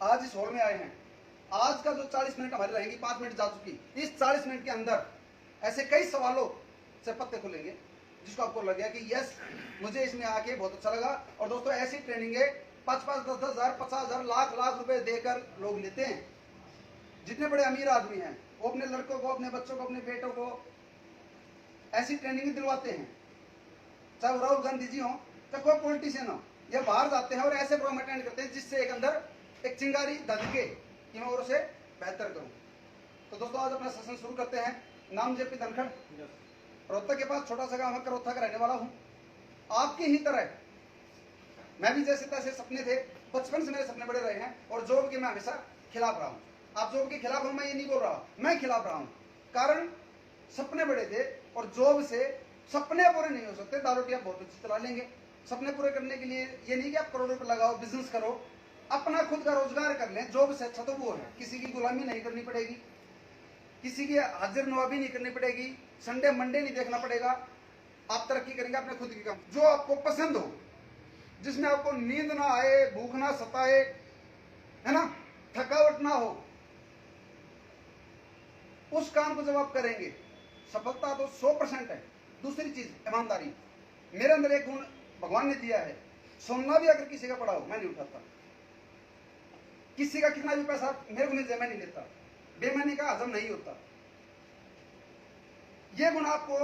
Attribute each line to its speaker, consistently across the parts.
Speaker 1: आज इस हॉल में आए हैं, आज का जो 40 मिनट हमारी रहेगी, 5 मिनट जा चुकी, इस 40 मिनट के अंदर ऐसे कई सवालों से पत्ते खुलेंगे जिसको आपको लग गया कि यस मुझे इसमें आके बहुत अच्छा लगा। और दोस्तों ऐसी ट्रेनिंग है 5-5, 10-10 हजार, 50 हजार, लाख रुपए देकर लोग लेते हैं। जितने बड़े अमीर आदमी हैं वो अपने लड़कों को, अपने बच्चों को, अपने बेटों को ऐसी ट्रेनिंग दिलवाते हैं, चाहे वो राहुल गांधी जी हो, चाहे कोई पॉलिटिशियन हो, ये बाहर जाते हैं और ऐसे प्रोग्राम अटेंड करते हैं जिससे एक अंदर एक चिंगारी धधके कि मैं और उसे बेहतर करूं। तो दोस्तों आज अपना सेशन शुरू करते हैं। नाम जेपी धनखड़, रोहतक के पास छोटा सा गांव है करोथा का रहने वाला हूं। आपकी ही तरह मैं भी जैसे तैसे सपने थे, बचपन से मेरे सपने बड़े रहे हैं और जॉब के मैं हमेशा खिलाफ रहा हूं। आप जॉब के खिलाफ हो, मैं ये नहीं बोल रहा, मैं खिलाफ रहा हूं। कारण सपने बड़े थे और जॉब से सपने पूरे नहीं हो सकते। दारू आप बहुत अच्छी चला लेंगे, सपने पूरे करने के लिए ये नहीं कि आप करोड़ों रुपए लगाओ, बिजनेस करो, अपना खुद का रोजगार कर लें। जॉब से अच्छा तो वो है, किसी की गुलामी नहीं करनी पड़ेगी, किसी की हाजिर नवाबी नहीं करनी पड़ेगी, संडे मंडे नहीं देखना पड़ेगा। आप तरक्की करेंगे अपने खुद की काम, जो आपको पसंद हो, जिसमें आपको नींद ना आए, भूख ना सताए, है ना, थकावट ना हो, उस काम को जब आप करेंगे सफलता तो 100% है। दूसरी चीज ईमानदारी। मेरे अंदर एक गुण भगवान ने दिया है, सोना भी अगर किसी का पड़ा हो मैं नहीं उठाता, किसी का कितना भी पैसा मेरे को मिल जाए मैं नहीं लेता, बेईमानी का हजम नहीं होता। यह गुण आपको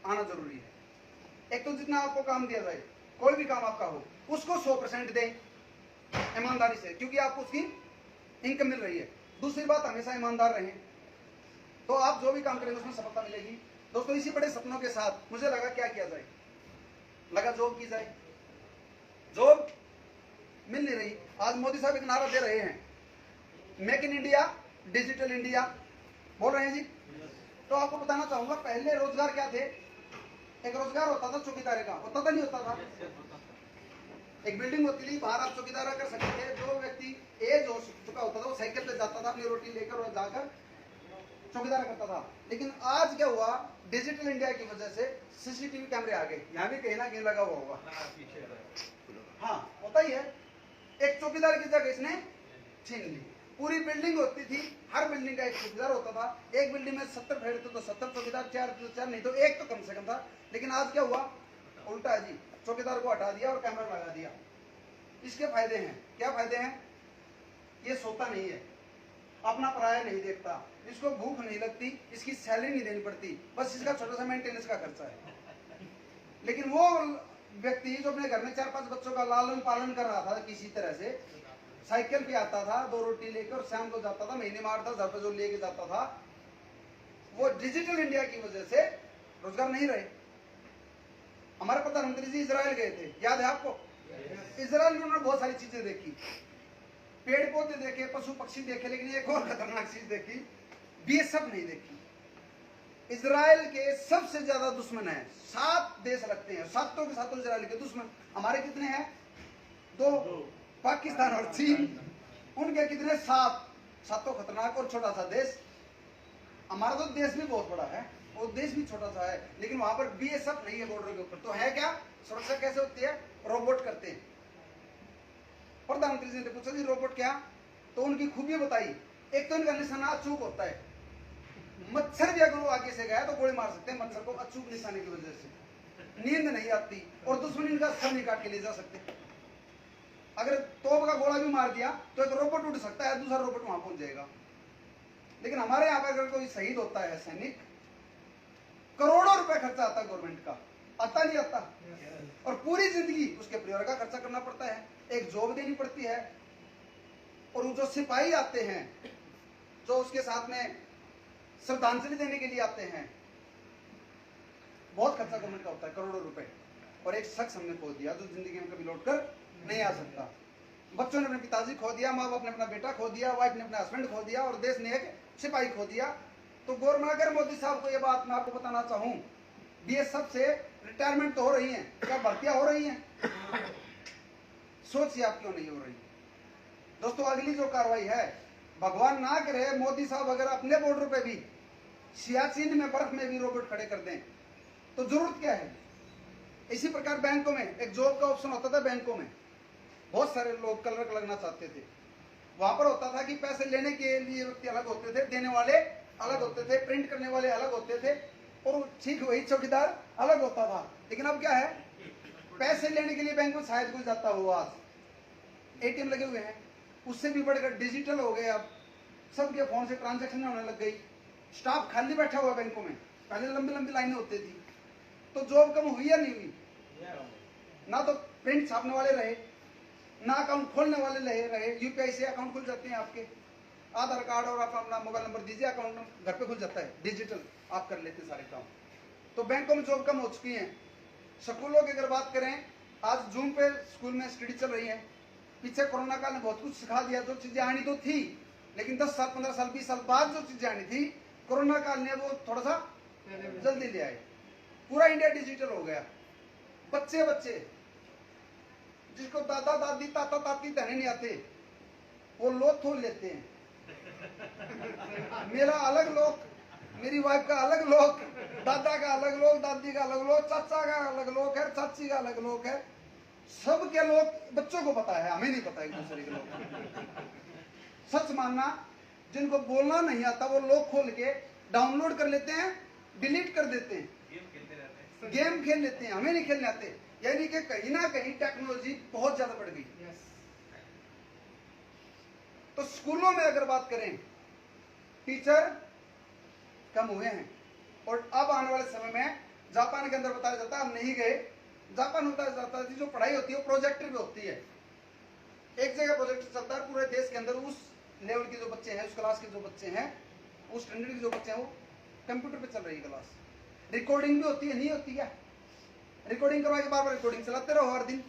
Speaker 1: आना जरूरी है। एक तो जितना आपको काम दिया जाए, कोई भी काम आपका हो, उसको 100% दें ईमानदारी से, क्योंकि आपको उसकी इनकम मिल रही है। दूसरी बात, हमेशा ईमानदार रहें, तो आप जो भी काम करेंगे उसमें सफलता मिलेगी। दोस्तों इसी बड़े सपनों के साथ मुझे लगा क्या किया जाए, लगा जॉब की जाए। जॉब मिल नहीं रही। आज मोदी साहब एक नारा दे रहे हैं, make in India, digital India बोल रहे हैं जी। तो आपको बताना चाहूंगा, पहले रोजगार क्या थे? एक रोजगार होता था चौकीदारी का, होता था नहीं होता था? एक बिल्डिंग होती थी, बाहर आप चौकीदारा कर सकते थे। जो व्यक्ति एज हो चुका होता था वो साइकिल पे जाता था, अपनी रोटी लेकर और जाकर चौकीदारा करता था। लेकिन आज क्या हुआ, डिजिटल इंडिया की वजह से सीसीटीवी कैमरे आ गए, यहाँ भी कहीं ना कहीं लगा हुआ होगा। हाँ होता ही है। एक चौकीदार की जगह इसने छीन ली। पूरी बिल्डिंग होती थी, हर बिल्डिंग का एक चौकीदार होता था। एक बिल्डिंग में 70 फ्लैट थे तो 70 चौकीदार, 4 नहीं तो एक तो कम से कम था। लेकिन आज क्या हुआ, उल्टा है जी, चौकीदार को हटा दिया और कैमरा लगा दिया। इसके फायदे हैं। क्या फायदे हैं? ये सोता नहीं है, अपना पराया नहीं देखता, इसको भूख नहीं लगती, इसकी सैलरी नहीं देनी पड़ती, बस इसका छोटा सा मेंटेनेंस का खर्चा है। लेकिन वो व्यक्ति जो अपने घर में 4-5 बच्चों का लालन पालन कर रहा था, किसी तरह से साइकिल पे आता था, 2 रोटी लेकर और शाम को जाता था, महीने में 8-10 हजार जो लेके जाता था, वो डिजिटल इंडिया की वजह से रोजगार नहीं रहे। हमारे प्रधानमंत्री जी इजराइल गए थे, याद है आपको? इजराइल में उन्होंने बहुत सारी चीजें देखी, पेड़ पौधे देखे, पशु पक्षी देखे, लेकिन एक और खतरनाक चीज देखी, बीएसएफ नहीं देखी। इजराइल के सबसे ज्यादा दुश्मन है, 7 देश लगते हैं, 7 के 7 इजराइल के दुश्मन। हमारे कितने हैं? 2, पाकिस्तान और चीन। उनके कितने? 7। 7 खतरनाक और छोटा सा देश। हमारा तो देश भी बहुत बड़ा है, वो देश भी छोटा सा है, लेकिन वहां पर बीएसएफ नहीं है बॉर्डर के ऊपर। तो है क्या? सुरक्षा कैसे होती है? रोबोट करते हैं। प्रधानमंत्री जी ने पूछा जी रोबोट क्या? तो उनकी खूबी बताई। एक तो इनका निशाना अचूक होता है, मच्छर भी अगर वो आगे से गया तो गोली मार सकते हैं मच्छर को, अचूक निशाने की वजह से। नींद नहीं आती और दुश्मन इनका सर नहीं काट के ले जा सकते। अगर तोप का गोला भी मार दिया तो एक रोबोट उड़ सकता है, दूसरा रोबोट वहां पहुंच जाएगा। लेकिन हमारे यहाँ पर अगर कोई शहीद होता है सैनिक, करोड़ों रुपए खर्चा आता है गवर्नमेंट का, आता नहीं आता? और पूरी जिंदगी उसके परिवार का खर्चा करना पड़ता है, एक जॉब देनी पड़ती है। और जो सिपाही आते हैं, जो उसके साथ में श्रद्धांजलि देने के लिए आते हैं, बहुत खर्चा गवर्नमेंट का होता है, करोड़ों रुपए। और एक शख्स हमने खो दिया जो जिंदगी में कभी लौट कर नहीं आ सकता। बच्चों ने अपने पिताजी खो दिया, माँ बाप ने अपना बेटा खो दिया, वाइफ ने अपना हस्बैंड खो दिया, और देश ने एक सिपाही खो दिया। तो गौरव मोदी साहब को ये बात मैं आपको बताना चाहूँ, बीएसएफ से रिटायरमेंट तो हो रही है, क्या भर्तियां हो रही हैं? सोचिए आप क्यों नहीं हो रही। दोस्तों अगली जो कार्रवाई है, भगवान ना करे मोदी साहब अगर अपने बॉर्डर पे भी सियाचिन में बर्फ में भी रोबोट खड़े कर दें तो जरूरत क्या है? इसी प्रकार बैंकों में एक जॉब का ऑप्शन होता था, बैंकों में बहुत सारे लोग क्लर्क लगना चाहते थे, वहां पर होता था कि पैसे लेने के लिए व्यक्ति अलग होते थे, देने वाले अलग होते थे, प्रिंट करने वाले अलग होते थे, और ठीक वही चौकीदार अलग होता था। लेकिन अब क्या है, पैसे लेने के लिए बैंक में शायद कोई जाता हो, आज एटीएम लगे हुए हैं, उससे भी बढ़कर डिजिटल हो गए। अब सबके फोन से ट्रांजैक्शन होने लग गई। स्टाफ खाली बैठा हुआ बैंकों में, पहले लंबी लंबी लाइनें होती थी। तो जॉब कम हुई या नहीं हुई? ना तो प्रिंट छापने वाले रहे, ना अकाउंट खोलने वाले रहे। यूपीआई से अकाउंट खुल जाते हैं आपके, आधार कार्ड और आप अपना मोबाइल नंबर दीजिए, अकाउंट घर पे खुल जाता है, डिजिटल आप कर लेते हैं सारे काम। तो बैंकों में जॉब कम हो चुकी है। स्कूलों की अगर बात करें, आज जूम पे स्कूल में स्टडी चल रही है। पीछे कोरोना काल ने बहुत कुछ सिखा दिया, जो चीजें आनी तो थी, लेकिन 10 साल 15 साल 20 साल बाद जो चीजें आनी थी, कोरोना काल ने वो थोड़ा सा जल्दी ले आए। पूरा इंडिया डिजिटल हो गया। बच्चे बच्चे जिसको दादा दादी ताता ताती कहने नहीं आते, वो लोग थोल लेते हैं। मेरा अलग लोग, मेरी वाइफ का अलग लोग, दादा का अलग लोग, दादी का अलग लोग, चाचा का अलग लोग है, चाची का अलग लोग है। सबके लोग बच्चों को पता है, हमें नहीं पता एक दूसरे के लोग। सच मानना, जिनको बोलना नहीं आता वो लोग खोल के डाउनलोड कर लेते हैं, डिलीट कर देते हैं, गेम खेल लेते हैं, हमें नहीं खेलने आते। यानी कि कहीं ना कहीं टेक्नोलॉजी बहुत ज्यादा बढ़ गई। तो स्कूलों में अगर बात करें, टीचर कम हुए हैं। और अब आने वाले समय में जापान के अंदर बताया जाता है, हम नहीं गए, जापान होता जाता है, जो पढ़ाई होती है वो प्रोजेक्टर पे होती है। एक जगह प्रोजेक्टर चलता है पूरे देश के अंदर। उस लेवल के जो बच्चे हैं, उस क्लास के जो बच्चे हैं, उस स्टैंडर्ड के जो बच्चे हैं, वो कंप्यूटर पे चल रही है क्लास। रिकॉर्डिंग भी होती है, नहीं होती क्या? रिकॉर्डिंग करवा के बार बार रिकॉर्डिंग चलाते रहो हर दिन।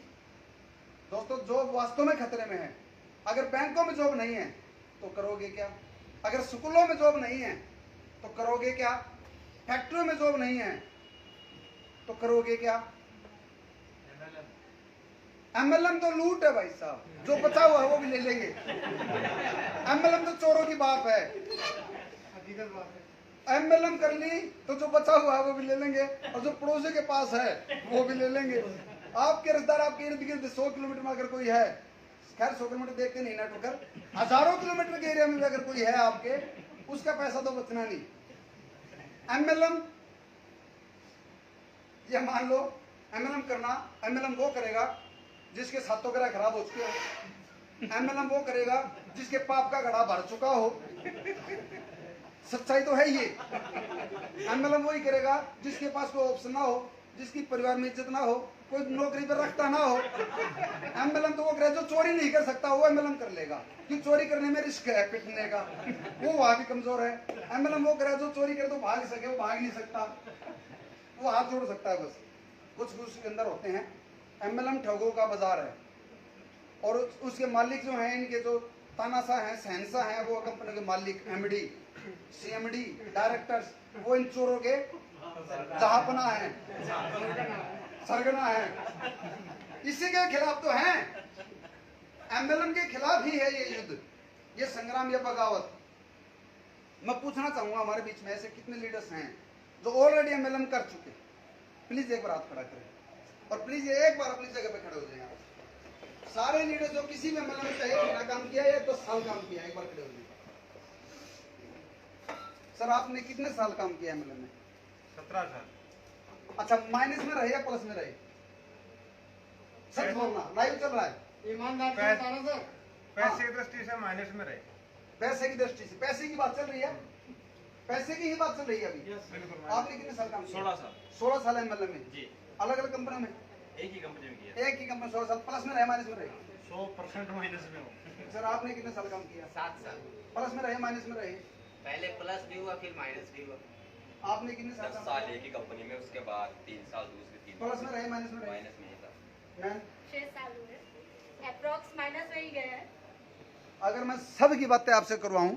Speaker 1: दोस्तों, जॉब वास्तव में खतरे में है। अगर बैंकों में जॉब नहीं है तो करोगे क्या? अगर स्कूलों में जॉब नहीं है तो करोगे क्या? फैक्ट्रियों में जॉब नहीं है तो करोगे क्या? एमएलएम तो लूट है भाई साहब, जो बचा हुआ है वो भी ले लेंगे। एमएलएम तो चोरों की बाप है। एमएलएम कर ली तो जो बचा हुआ है वो भी ले लेंगे, और जो पड़ोसी के पास है वो भी ले लेंगे। आपके रिश्तेदार आपके इर्द गिर्द 100 किलोमीटर में अगर कोई है, खैर 100 किलोमीटर देखते नहीं ना टोकर, हजारों किलोमीटर के एरिया में अगर कोई है आपके, उसका पैसा तो बचना नहीं। एमएलएम, ये मान लो एमएलएम करना, एमएलएम वो करेगा जिसके सातों ग्रह खराब हो चुके हो। एमएलएम वो करेगा जिसके पाप का घड़ा भर चुका हो। सच्चाई तो है ये। एमएलएम वही करेगा जिसके पास कोई ऑप्शन ना हो, जिसकी परिवार में इज्जत ना हो, कोई नौकरी पर रखता ना हो। एमएलएम तो वो करे जो चोरी नहीं कर सकता, वो एमएलएम कर लेगा, क्योंकि चोरी करने में रिस्क है पिटने का, वो वहां भी कमजोर है। एमएलएम वो करे जो चोरी करे तो भाग सके, वो भाग नहीं सकता, वो हाथ जोड़ सकता है बस। कुछ के अंदर होते हैं। एमएलएम ठगों का बाजार है, और उसके मालिक जो हैं, इनके जो तानाशाह हैं, शहंशाह हैं, वो कंपनी के मालिक, एमडी, सीएमडी, डायरेक्टर्स, वो इन चोरों के जहापना है, सरगना है। इसी के खिलाफ तो हैं, एमएलएम के खिलाफ ही है ये युद्ध, ये संग्राम, ये बगावत। मैं पूछना चाहूंगा हमारे बीच में ऐसे कितने लीडर्स हैं जो ऑलरेडी एमएलएम कर चुके? प्लीज एक बार हाथ खड़ा करें, और प्लीज एक बार अपनी जगह पे खड़े हो जाएं। सारे लीडर जो किसी में एमएलएम में चाहे महीना काम किया या 10 साल काम किया, एक बार खड़े हो जाइए। सर आपने कितने साल काम किया एमएलएम में?
Speaker 2: 17 साल।
Speaker 1: अच्छा, माइनस में रहे या प्लस में रहे? सच बोलना, लाइव चल रहा है।
Speaker 3: ईमानदार से बताना सर।
Speaker 2: पैसे की दृष्टि से माइनस में रहे।
Speaker 1: पैसे की दृष्टि से, पैसे की बात चल रही है, पैसे की ही बात चल रही है अभी।
Speaker 2: बिल्कुल।
Speaker 1: आपने कितने साल काम किया?
Speaker 4: 16 साल।
Speaker 1: 16 साल एमएलएम में
Speaker 4: जी।
Speaker 1: अलग अलग कंपनी में?
Speaker 4: एक ही कंपनी में किया।
Speaker 1: एक ही कंपनी। 16 साल। प्लस में रहे माइनस में रहे?
Speaker 2: 100% माइनस में हो।
Speaker 1: सर आपने कितने साल काम किया?
Speaker 5: 7 साल।
Speaker 1: प्लस में रहे माइनस में रहे?
Speaker 5: पहले प्लस भी हुआ, फिर माइनस भी हुआ।
Speaker 1: आपने कितने साल
Speaker 4: 10
Speaker 1: काम
Speaker 4: साल
Speaker 1: किया?
Speaker 4: एक ही कंपनी में, उसके बाद 3 साल दूसरी, 3
Speaker 1: प्लस में रहे माइनस में रहे?
Speaker 4: माइनस में ही था।
Speaker 1: मैं
Speaker 6: 6 साल हुए, अप्रॉक्स माइनस में ही गए हैं।
Speaker 1: अगर मैं सब की बातें आपसे करवाऊं,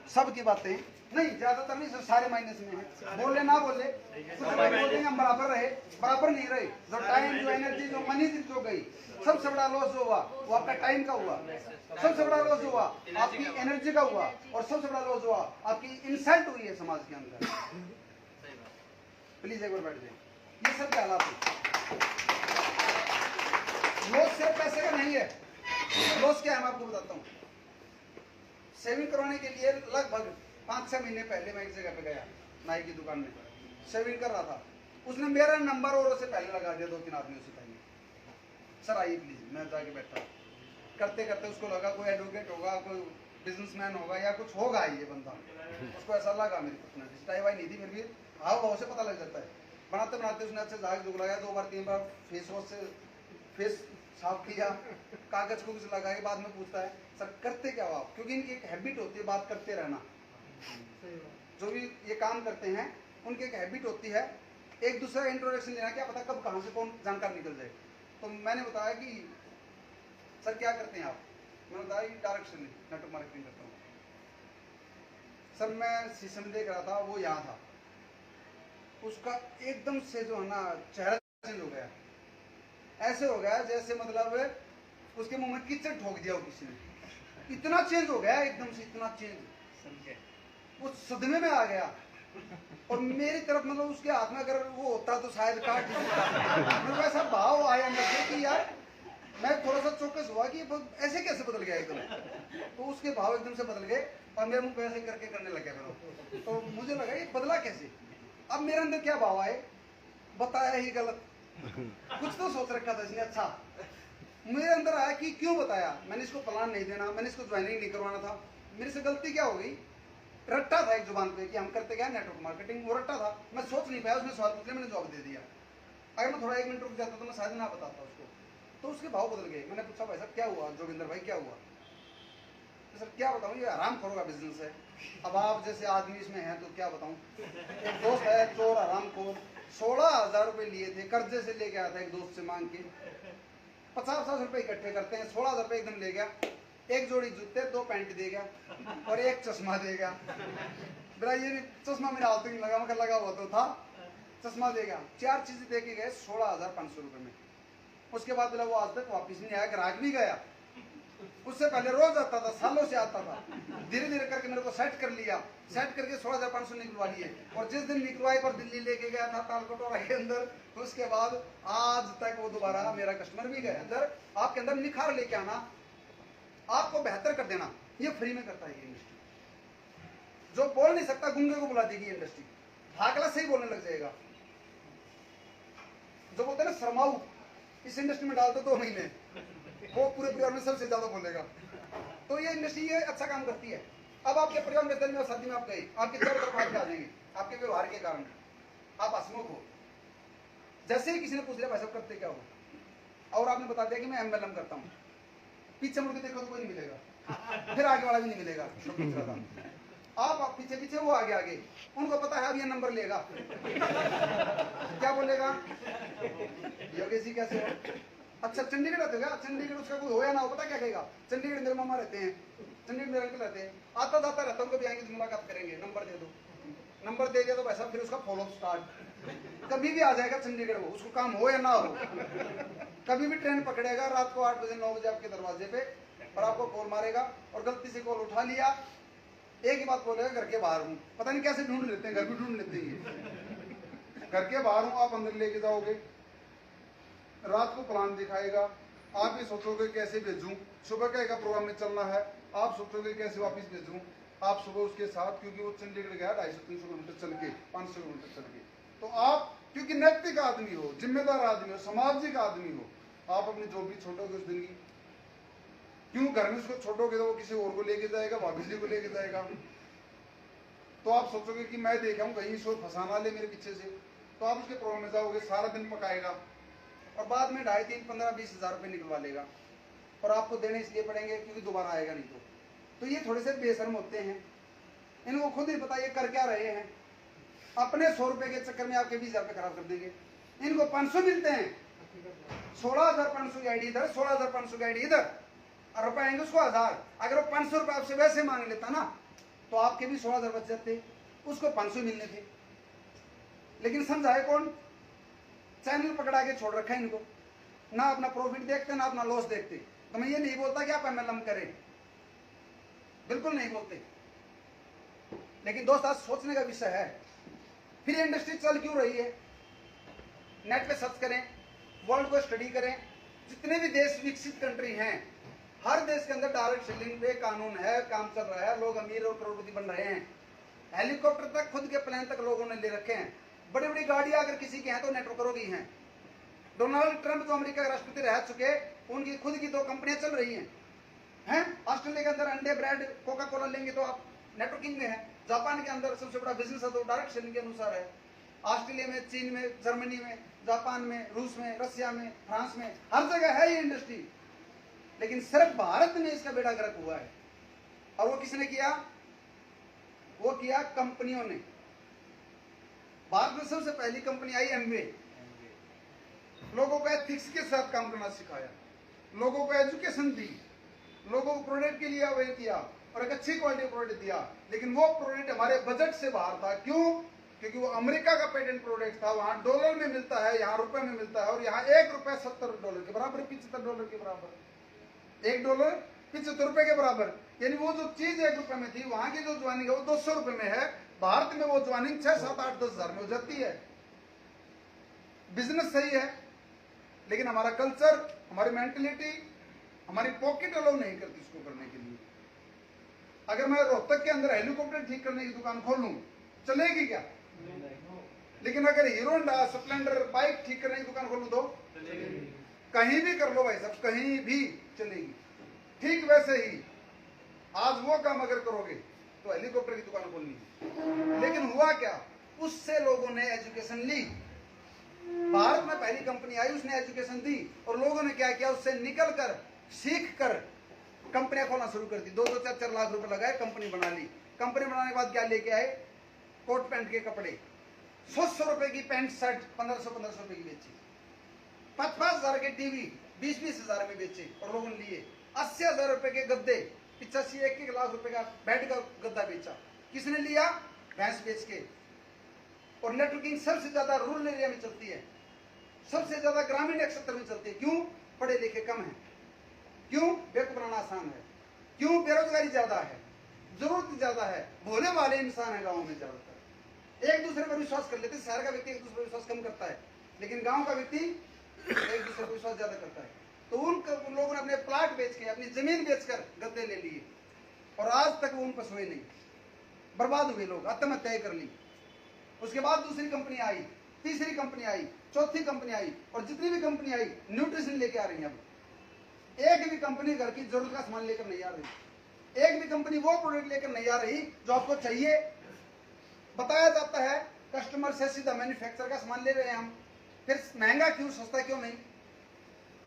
Speaker 1: सब की बातें नहीं, ज्यादातर नहीं, सारे माइनस में है। बोले ना बोले, कुछ लोग बोलते हैं हम बराबर रहे, बराबर नहीं रहे। जो टाइम, जो एनर्जी, जो मनी जो गई, सबसे बड़ा लॉस जो हुआ वो आपका टाइम का हुआ, सबसे बड़ा लॉस जो हुआ आपकी एनर्जी का हुआ, और सबसे बड़ा लॉस जो हुआ आपकी इंसल्ट हुई है समाज के अंदर। प्लीज एक बार बैठ जाए। ये सब क्या हालात है? लॉस सिर्फ पैसे का नहीं है। लॉस क्या है मैं आपको बताता हूँ। शेविंग करवाने के लिए लगभग 5-6 महीने पहले मैं एक जगह पे गया, नाई की दुकान में शेविंग कर रहा था। उसने मेरा नंबर और उससे पहले लगा दिया, 2-3 आदमियों से पहले। सर आइए प्लीज। मैं जाके बैठा, करते करते उसको लगा कोई एडवोकेट होगा, कोई बिजनेसमैन होगा या कुछ होगा ये बंदा। उसको ऐसा लगा मेरी पर्सनैलिटी टाइप आई नहीं थी, फिर भी हाव भाव से पता लग जाता है। बनाते बनाते उसने अच्छे झाग झुक लगाया, 2 बार 3 बार फेस वॉश से फेस साफ किया, कागज को कुछ लगाए, बाद में पूछता है सर करते क्या हो आप, क्योंकि इनकी एक हैबिट होती है बात करते रहना। जो भी ये काम करते हैं उनकी एक हैबिट होती है एक दूसरे का इंट्रोडक्शन लेना, क्या पता कब कहाँ से कौन जानकार निकल जाए। तो मैंने बताया कि सर क्या करते हैं आप, मैंने बताया कि डायरेक्शन नेटवर्क मार्केटिंग करता हूँ। सर मैं शीशम देख रहा था, वो यहाँ था। उसका एकदम से जो है ना चेहरा चेंज हो गया, ऐसे हो गया जैसे मतलब उसके मुंह में कीचड़ ठोक दिया हो किसी ने। इतना चेंज हो गया एकदम से, इतना चेंज, वो सदमे में आ गया। और मेरी तरफ मतलब उसके हाथ में अगर वो होता तो शायद काट देता। मेरे को ऐसा भाव आया अंदर से कि यार, मैं थोड़ा सा चौकस हुआ कि ऐसे कैसे बदल गया एकदम। तो उसके भाव एकदम से बदल गए और मेरे मुंह पे ऐसे करके करने लग गया। तो मुझे लगा ये बदला कैसे। अब मेरे अंदर क्या भाव आए, बताया ही गलत, कुछ तो सोच रखा था इसने अच्छा। मेरे अंदर आया कि क्यों बताया, मैंने इसको प्लान नहीं देना, मैंने इसको ज्वाइनिंग नहीं करवाना था। मेरे से गलती क्या हो गई, रट्टा था एक जुबान पे कि हम करते क्या नेटवर्क मार्केटिंग, वो रट्टा था। मैं सोच नहीं पाया, उसने सवाल पूछ लिया, मैंने जवाब दे दिया। अगर मैं थोड़ा 1 मिनट रुक जाता तो मैं शायद ना बताता उसको। तो उसके भाव बदल गए। मैंने पूछा भाई साहब क्या हुआ, जोगिंदर भाई क्या हुआ। तो सर क्या बताऊँ, ये हराम खोरों का बिजनेस है। अब आप जैसे आदमी इसमें हैं तो क्या बताऊँ। एक दोस्त है चोर हराम खोर, 16,000 रुपये लिए थे, कर्जे से लेके आया था एक दोस्त से मांग के। 50-50 रुपये इकट्ठे करते हैं, 16,000 रुपये एकदम ले गया। 1 जोड़ी जूते, 2 पैंट दे गया और 1 चश्मा दे गया। मेरा ये चश्मा मेरा हाथ नहीं लगा, मगर लगा हुआ तो था, चश्मा दे गया। 4 चीजें दे के गए 16,500 रुपये में। उसके बाद बोला वो आज तक वापिस नहीं आया, ग्राहक भी गया। उससे पहले रोज आता था, सालों से आता था। धीरे धीरे करके मेरे को सेट कर लिया, सेट करके 16,500 निकलवा लिए। और जिस दिन निकलवाई पर दिल्ली लेके गया था तालकटोरा के अंदर, उसके बाद आज तक वो दोबारा मेरा कस्टमर भी गया। अंदर आपके अंदर निखार लेके आना, आपको बेहतर कर देना, ये फ्री में करता है ये इंडस्ट्री। जो बोल नहीं सकता गूंगे को बुला देगी इंडस्ट्री, भागला से ही बोलने लग जाएगा। जो बोलते हैं ना शर्माऊ, इस इंडस्ट्री में डालते 2 महीने, वो पूरे परिवार में सबसे ज्यादा बोलेगा। तो ये इंडस्ट्री ये अच्छा काम करती है। अब आपके परिवार में दिल में और शादी में आप गए, आपके चारों तरफ हाथ आ जाएंगे आपके व्यवहार के कारण। आप हंसमुख हो। जैसे ही किसी ने पूछ लिया भाई साहब करते क्या हो, और आपने बता दिया कि मैं MLM करता हूँ, पीछे मुड़ के देखो तो कोई नहीं मिलेगा, फिर आगे वाला भी नहीं मिलेगा जो पूछ रहा था। आप पीछे पीछे, वो आगे आगे, उनको पता है अब ये नंबर लेगा। क्या बोलेगा, योगेश जी कैसे हो, अच्छा चंडीगढ़ रहते हो क्या, चंडीगढ़ उसका कोई हो या ना हो, पता क्या कहेगा, चंडीगढ़ मेरे मामा रहते हैं, चंडीगढ़ मेरे अंकल रहते हैं, आता जाता रहता हूँ, कभी आएंगे तो मुलाकात करेंगे, नंबर दे दो। नंबर दे दिया तो वैसा फिर उसका फॉलो स्टार्ट, कभी भी आ जाएगा चंडीगढ़, वो उसको काम हो या ना हो। कभी भी ट्रेन पकड़ेगा रात को 8 बजे 9 बजे आपके दरवाजे पे, और आपको कॉल मारेगा, और गलती से कॉल उठा लिया, एक ही बात बोलेगा घर के बाहर हूँ। पता नहीं कैसे ढूंढ लेते हैं, घर भी ढूंढ लेते हैं। घर के बाहर हूँ, आप अंदर लेके जाओगे, रात को प्लान दिखाएगा, आप ये सोचोगे कैसे भेजूं, सुबह का प्रोग्राम में चलना है, आप सोचोगे कैसे वापस भेजूं। आप सुबह उसके साथ, क्योंकि वो चंडीगढ़ गया 250-300 किलोमीटर चल के, 500 किलोमीटर चल के, तो आप क्योंकि नैतिक आदमी हो, जिम्मेदार आदमी हो, सामाजिक आदमी हो, आप अपनी जॉब भी छोड़ोगे उस दिन की। क्यों घर में उसको छोड़ोगे तो वो किसी और को लेके जाएगा, भाभी जी को लेके जाएगा। तो आप सोचोगे कि मैं देखा हूँ कहीं शोर फंसाना ले मेरे पीछे से, तो आप उसके प्रोग्राम में जाओगे, सारा दिन पकाएगा, और बाद में 2.5, 3, 15, 20 हज़ार रुपये निकलवा लेगा, और आपको देने इसलिए पड़ेंगे क्योंकि दोबारा आएगा नहीं। तो ये थोड़े से बेशर्म होते हैं, इनको खुद ही पता ये कर क्या रहे हैं। अपने 100 रुपये के चक्कर में आपके 20,000 रुपये खराब कर देंगे। इनको 500 मिलते हैं, 16,500 की आईडी इधर, 16,500 की आईडी इधर, और रुपए आएंगे उसको 1000। अगर वो 500 रुपये आपसे वैसे मांग लेता ना, तो आपके भी 16,000 बच जाते, उसको 500 मिलने थे। लेकिन समझाए कौन, चैनल पकड़ा के छोड़ रखा है इनको, ना अपना प्रॉफिट देखते ना अपना लॉस देखते। तो मैं ये नहीं बोलता कि आप MLM करें, बिल्कुल नहीं बोलते, लेकिन दोस्त आज सोचने का विषय है। फिर इंडस्ट्री चल क्यों रही है, नेट पे सर्च करें, वर्ल्ड को स्टडी करें, जितने भी देश विकसित कंट्री हैं, हर देश के अंदर डायरेक्ट सेलिंग पे कानून है, काम चल रहा है, लोग अमीर और करोड़पति बन रहे हैं। हेलीकॉप्टर तक, खुद के प्लेन तक लोगों ने ले रखे हैं। बड़ी बड़ी गाड़ियां अगर किसी की हैं तो नेटवर्करों की हैं। डोनाल्ड ट्रंप जो अमेरिका के राष्ट्रपति रह चुके, उनकी खुद की 2 कंपनियां चल रही हैं। ऑस्ट्रेलिया के अंदर अंडे, ब्रेड, कोका कोला लेंगे तो आप नेटवर्किंग में है। जापान के अंदर सबसे बड़ा बिजनेस है तो डायरेक्ट सेलिंग के अनुसार है। ऑस्ट्रेलिया में, चीन में, जर्मनी में, जापान में, रूस में, रशिया में, फ्रांस में, हर जगह है ये इंडस्ट्री। लेकिन सिर्फ भारत में इसका बेड़ा गर्क हुआ है। और वो किसने किया? वो किया कंपनियों ने। भारत में सबसे पहली कंपनी आई एमवे। लोगों को एथिक्स के साथ काम करना सिखाया, लोगों को एजुकेशन दी, लोगों को प्रोडक्ट के लिए अवेयर किया और एक अच्छी क्वालिटी प्रोडक्ट दिया। लेकिन वो प्रोडक्ट हमारे बजट से बाहर था। क्यों? क्योंकि वो अमेरिका का पेटेंट प्रोडक्ट था। वहां डॉलर में मिलता है, यहाँ रुपए में मिलता है। और यहाँ $1 $70 के बराबर, $75 के बराबर। $1 $75 के बराबर। यानी वो जो चीज $1 में थी, वहां की जो ज्वाइनिंग है वो $200 में है। भारत में वो ज्वाइनिंग 6, 7, 8, 10 हजार में हो जाती है। बिजनेस सही है, लेकिन हमारा कल्चर, हमारी मेंटलिटी, हमारी पॉकेट अलाउ नहीं करती इसको करने के लिए। अगर मैं रोहतक के अंदर हेलीकॉप्टर ठीक करने की दुकान खोलूं, चलेगी क्या? लेकिन अगर हीरो होंडा, स्प्लेंडर, बाइक ठीक करने की दुकान खोलूं तो कहीं भी कर लो भाई साहब, कहीं भी चलेगी। ठीक वैसे ही आज वो काम अगर करोगे तो हेलीकॉप्टर की दुकान खोलनी है। लेकिन हुआ क्या? उससे लोगों ने एजुकेशन ली। भारत में पहली कंपनी आई, उसने एजुकेशन दी और लोगों ने क्या किया? उससे निकल कर, सीख कर कंपनियां खोलना शुरू कर दी। 2-2, 4-4 लाख रुपए लगाए, कंपनी बना ली। कंपनी बनाने के बाद क्या लेके आए? कोट पैंट के कपड़े। 100 रुपए की पैंट शर्ट 1500 रुपए की बेची। 5-5 हजार के टीवी 20-20 हजार में बेचे और लोगों ने लिए। 80,000 रुपए के गद्दे, 85-1 लाख रुपए का बेड का गद्दा बेचा। किसने लिया? भैंस बेच के। और नेटवर्किंग सबसे ज्यादा रूरल एरिया में चलती है, सबसे ज्यादा ग्रामीण क्षेत्र में चलती है। क्यों? पढ़े लिखे कम है। क्यों? बेवकूफ बनाना आसान है। क्यों? बेरोजगारी ज्यादा है, जरूरत ज्यादा है, भोले वाले इंसान है गाँव में ज्यादातर। एक दूसरे पर विश्वास कर लेते। शहर का व्यक्ति एक दूसरे पर विश्वास कम करता है, लेकिन गांव का व्यक्ति एक दूसरे पर विश्वास ज्यादा करता है। तो उन लोगों ने अपने प्लाट बेच के, अपनी जमीन बेचकर गद्दे ले लिए और आज तक वो उन पर सोए नहीं, बर्बाद हुए लोग, आत्महत्या कर ली। उसके बाद दूसरी कंपनी आई, तीसरी कंपनी आई, चौथी कंपनी आई और जितनी भी कंपनी आई न्यूट्रिशन लेके आ रही है। अब एक भी कंपनी घर की जरूरत का सामान लेकर नहीं आ रही। एक भी कंपनी वो प्रोडक्ट लेकर नहीं आ रही जो आपको चाहिए। बताया जाता है कस्टमर से सीधा मैन्युफैक्चरर का सामान ले रहे हैं हम, फिर महंगा क्यों, सस्ता क्यों नहीं?